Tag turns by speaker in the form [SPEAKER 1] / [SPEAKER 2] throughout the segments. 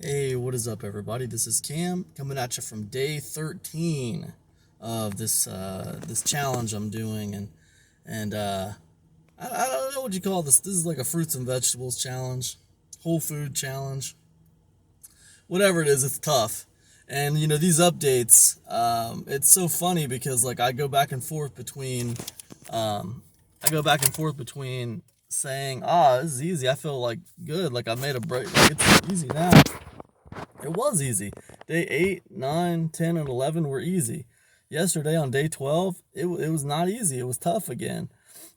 [SPEAKER 1] Hey, what is up, everybody? This is Cam coming at you from day 13 of this challenge I'm doing, and I don't know what you call this. This is like a fruits and vegetables challenge, whole food challenge, whatever it is. It's tough, and these updates. It's so funny because like I go back and forth between saying, this is easy. I feel like good, like I made a break, like it's easy now. It was easy. Day 8, 9, 10, and 11 were easy. Yesterday on day 12, it was not easy. It was tough again.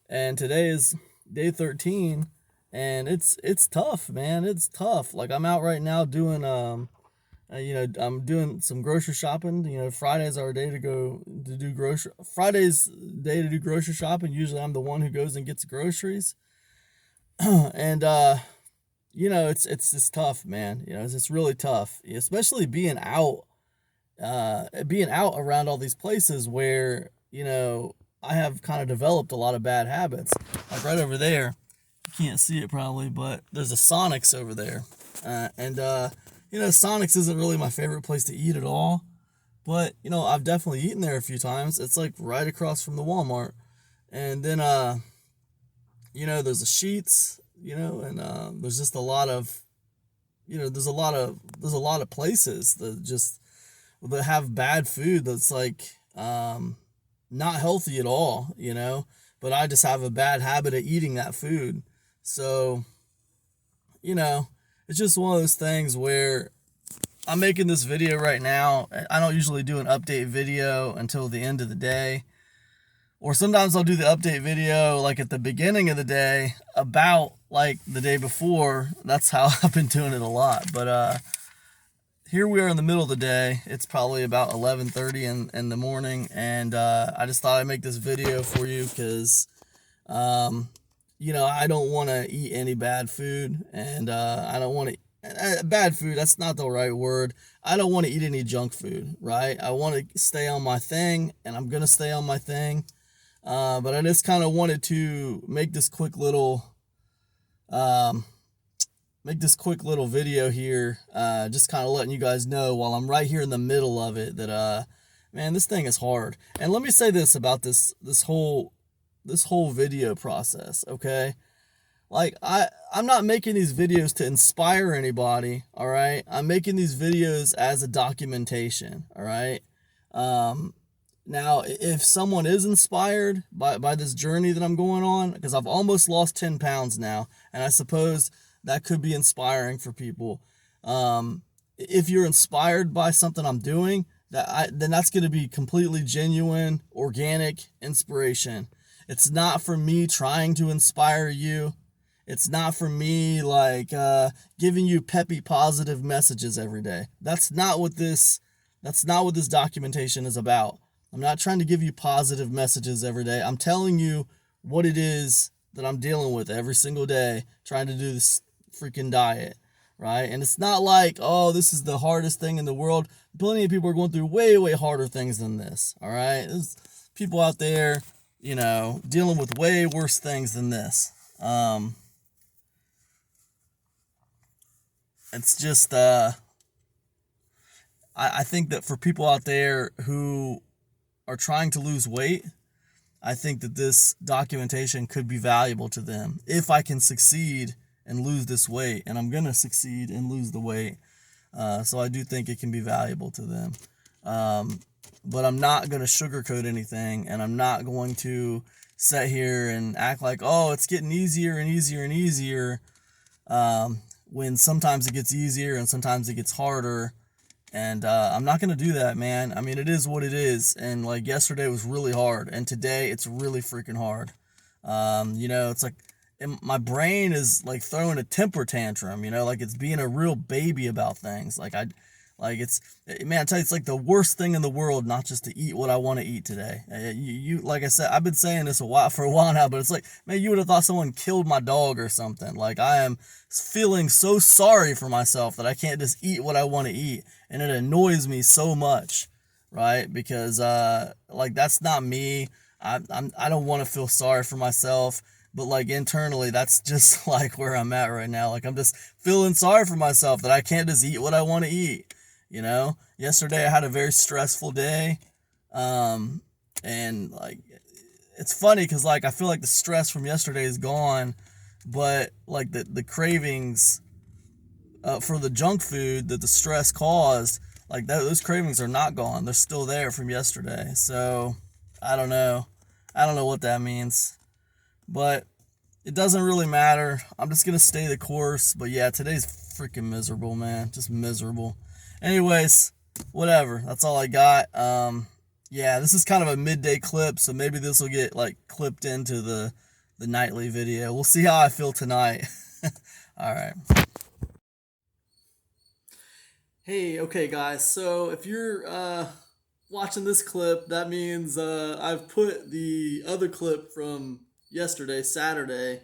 [SPEAKER 1] And today is day 13, and it's tough, man. It's tough. Like I'm out right now doing I'm doing some grocery shopping. Friday's our day to go to do grocery. Friday's day to do grocery shopping. Usually I'm the one who goes and gets groceries. And it's tough, man. It's really tough, especially being out around all these places where I have kind of developed a lot of bad habits. Like right over there, you can't see it probably, but there's a Sonics over there, and Sonics isn't really my favorite place to eat at all. But I've definitely eaten there a few times. It's like right across from the Walmart, and then there's a Sheets, and there's just a lot of there's a lot of places that have bad food that's like not healthy at all. But I just have a bad habit of eating that food. So, you know, it's just one of those things where I'm making this video right now. I don't usually do an update video until the end of the day. Or sometimes I'll do the update video like at the beginning of the day about like the day before. That's how I've been doing it a lot. But here we are in the middle of the day. It's probably about 11:30 in the morning, and I just thought I'd make this video for you because I don't want to eat any bad food, and I don't want to bad food. That's not the right word. I don't want to eat any junk food, right? I want to stay on my thing, and I'm gonna stay on my thing. But I just kind of wanted to um, make this quick little video here, just kind of letting you guys know while I'm right here in the middle of it that man, this thing is hard. And let me say this about this whole video process, okay? Like I'm not making these videos to inspire anybody, all right? I'm making these videos as a documentation, all right? Um, Now, if someone is inspired by this journey that I'm going on, because I've almost lost 10 pounds now, and I suppose that could be inspiring for people. If you're inspired by something I'm doing, then that's going to be completely genuine, organic inspiration. It's not for me trying to inspire you. It's not for me like giving you peppy, positive messages every day. That's not what this. That's not what this documentation is about. I'm not trying to give you positive messages every day. I'm telling you what it is that I'm dealing with every single day, trying to do this freaking diet, right? And it's not like, oh, this is the hardest thing in the world. Plenty of people are going through way, way harder things than this, all right? There's people out there, dealing with way worse things than this. It's just, I think that for people out there who are trying to lose weight, I think that this documentation could be valuable to them if I can succeed and lose this weight, and I'm gonna succeed and lose the weight. So I do think it can be valuable to them. But I'm not gonna sugarcoat anything, and I'm not going to sit here and act like, oh, it's getting easier and easier and easier. When sometimes it gets easier and sometimes it gets harder. And I'm not going to do that, man. I mean, it is what it is. And like yesterday was really hard. And today it's really freaking hard. It's like my brain is like throwing a temper tantrum, like it's being a real baby about things. Man, I tell you, it's like the worst thing in the world not just to eat what I want to eat today. Like I said, I've been saying this for a while now, but it's like, man, you would have thought someone killed my dog or something. Like I am feeling so sorry for myself that I can't just eat what I want to eat, and it annoys me so much, right? Because like that's not me. I don't want to feel sorry for myself. but like internally, that's just like where I'm at right now. Like I'm just feeling sorry for myself that I can't just eat what I want to eat. Yesterday I had a very stressful day, um, and like it's funny because like I feel like the stress from yesterday is gone, but like the cravings for the junk food that the stress caused, like those cravings are not gone. They're still there from yesterday. So I don't know. I don't know what that means, but it doesn't really matter. I'm just gonna stay the course. But yeah, today's freaking miserable, man. Just miserable. Anyways, whatever. That's all I got. Yeah, this is kind of a midday clip, so maybe this will get like clipped into the nightly video. We'll see how I feel tonight. All right. Hey, okay, guys. So if you're watching this clip, that means I've put the other clip from yesterday, Saturday,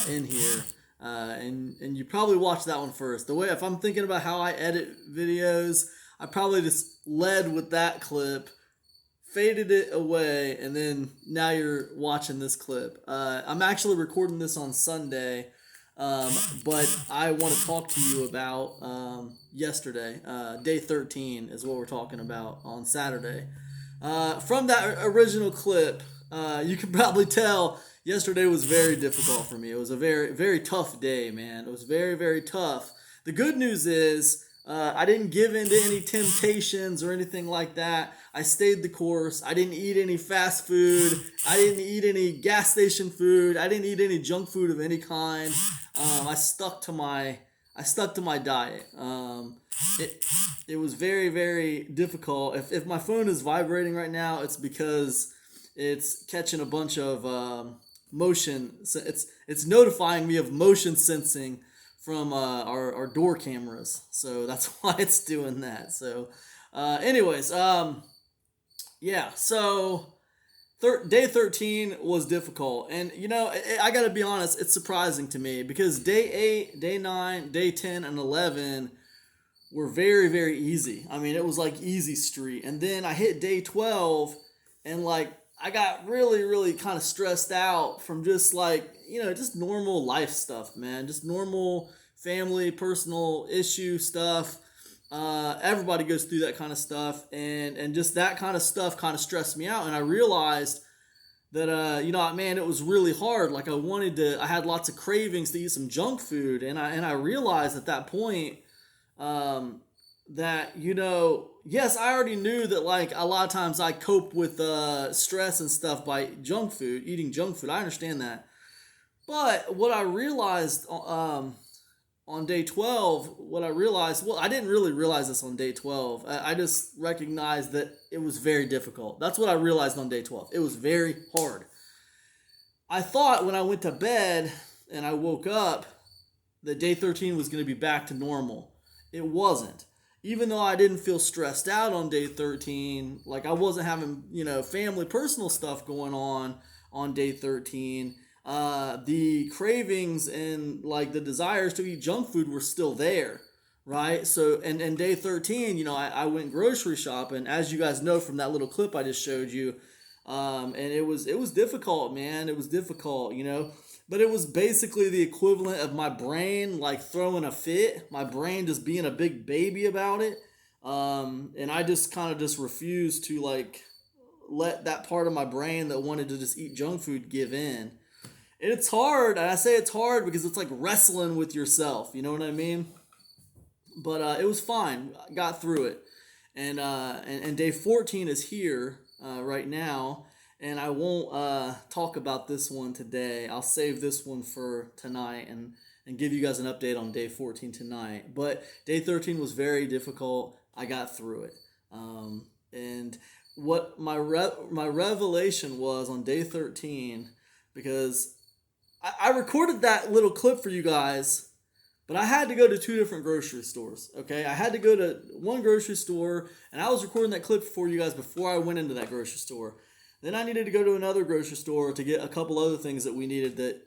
[SPEAKER 1] in here, and you probably watched that one first. The way, if I'm thinking about how I edit videos, I probably just led with that clip, faded it away, and then now you're watching this clip. I'm actually recording this on Sunday, um, but I want to talk to you about yesterday. Day 13 is what we're talking about on Saturday. From that original clip, you can probably tell yesterday was very difficult for me. It was a very, very tough day, man. It was very, very tough. The good news is I didn't give in to any temptations or anything like that. I stayed the course. I didn't eat any fast food. I didn't eat any gas station food. I didn't eat any junk food of any kind. I stuck to my diet. It it was very, very difficult. If my phone is vibrating right now, it's because it's catching a bunch of motion. So it's notifying me of motion sensing from our door cameras. So that's why it's doing that. So, anyways, yeah. So day 13 was difficult, and I gotta be honest, it's surprising to me because day 8, day 9, day 10, and 11 were very, very easy. I mean, it was like easy street. And then I hit day 12 and like I got really, really kind of stressed out from just like, just normal life stuff, man. Just normal family, personal issue stuff. Everybody goes through that kind of stuff. And just that kind of stuff kind of stressed me out. And I realized that, man, it was really hard. Like I had lots of cravings to eat some junk food. And I realized at that point, that yes, I already knew that like a lot of times I cope with stress and stuff by eating junk food. I understand that, but what I realized on day 12, well, I didn't really realize this on day 12. I just recognized that it was very difficult. That's what I realized on day 12. It was very hard. I thought when I went to bed and I woke up that day 13 was going to be back to normal. It wasn't. Even though I didn't feel stressed out on day 13, like I wasn't having, family personal stuff going on day 13, the cravings and like the desires to eat junk food were still there, right? So, and day 13, I went grocery shopping, as you guys know from that little clip I just showed you. And it was difficult, man. It was difficult, but it was basically the equivalent of my brain like throwing a fit, my brain just being a big baby about it. And I just kind of just refused to like let that part of my brain that wanted to just eat junk food give in. And it's hard, and I say it's hard because it's like wrestling with yourself, you know what I mean? But it was fine. I got through it. And day 14 is here right now. And I won't talk about this one today. I'll save this one for tonight and give you guys an update on day 14 tonight. But day 13 was very difficult. I got through it. And what my revelation was on day 13, because I recorded that little clip for you guys, but I had to go to 2 different grocery stores, okay? I had to go to one grocery store, and I was recording that clip for you guys before I went into that grocery store. Then I needed to go to another grocery store to get a couple other things that we needed that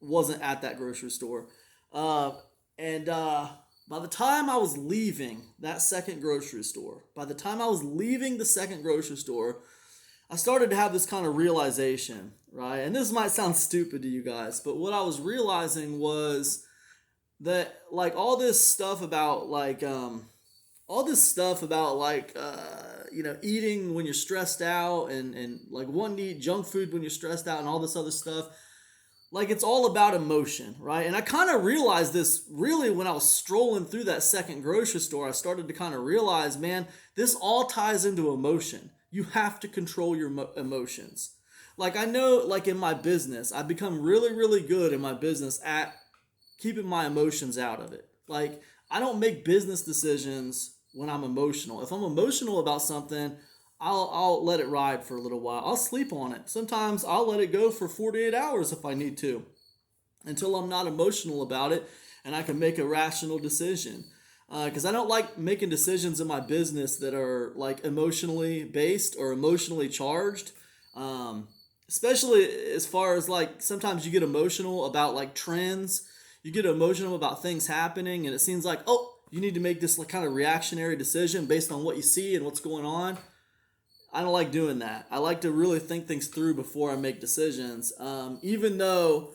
[SPEAKER 1] wasn't at that grocery store. And by the time I was leaving that second grocery store, I started to have this kind of realization, right? And this might sound stupid to you guys, but what I was realizing was that like all this stuff about eating when you're stressed out and like wanting to eat junk food when you're stressed out and all this other stuff, like it's all about emotion, right? And I kind of realized this really when I was strolling through that second grocery store. I started to kind of realize, man, this all ties into emotion. You have to control your emotions. Like I know, like in my business, I've become really, really good in my business at keeping my emotions out of it. Like I don't make business decisions when I'm emotional. If I'm emotional about something, I'll let it ride for a little while. I'll sleep on it. Sometimes I'll let it go for 48 hours if I need to, until I'm not emotional about it and I can make a rational decision. Because I don't like making decisions in my business that are like emotionally based or emotionally charged. Um, Especially as far as like sometimes you get emotional about like trends, you get emotional about things happening, and it seems like, oh, you need to make this like kind of reactionary decision based on what you see and what's going on. I don't like doing that. I like to really think things through before I make decisions. Even though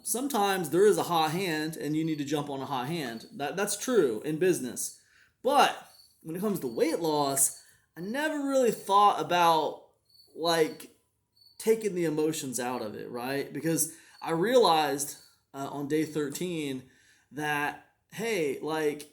[SPEAKER 1] sometimes there is a hot hand and you need to jump on a hot hand. That's true in business. But when it comes to weight loss, I never really thought about like taking the emotions out of it, right? Because I realized on day 13 that, hey, like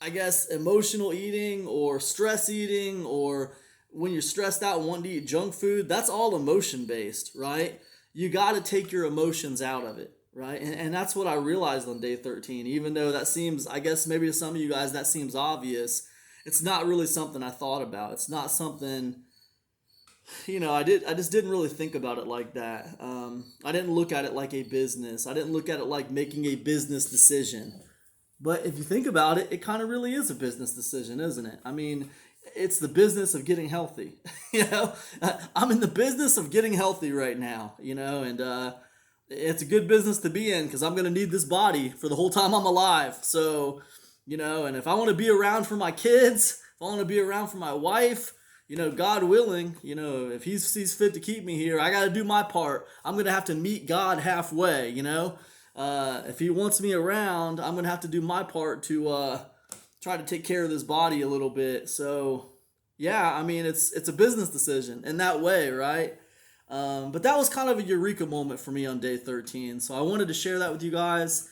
[SPEAKER 1] I guess emotional eating or stress eating or when you're stressed out and wanting to eat junk food, that's all emotion based, right? You got to take your emotions out of it, right? And that's what I realized on day 13. Even though that seems, I guess maybe to some of you guys that seems obvious, it's not really something I thought about. It's not something, I just didn't really think about it like that. I didn't look at it like a business. I didn't look at it like making a business decision. But if you think about it, it kind of really is a business decision, isn't it? I mean, it's the business of getting healthy. I'm in the business of getting healthy right now, and it's a good business to be in because I'm going to need this body for the whole time I'm alive. So, and if I want to be around for my kids, if I want to be around for my wife, God willing, if he sees fit to keep me here, I got to do my part. I'm going to have to meet God halfway, if he wants me around, I'm gonna have to do my part to try to take care of this body a little bit. So, yeah, I mean, it's a business decision in that way, right? But that was kind of a eureka moment for me on day 13. So I wanted to share that with you guys.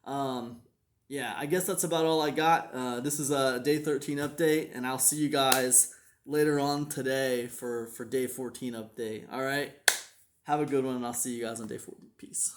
[SPEAKER 1] Yeah, I guess that's about all I got. This is a day 13 update, and I'll see you guys later on today for day 14 update. All right, have a good one, and I'll see you guys on day 14. Peace.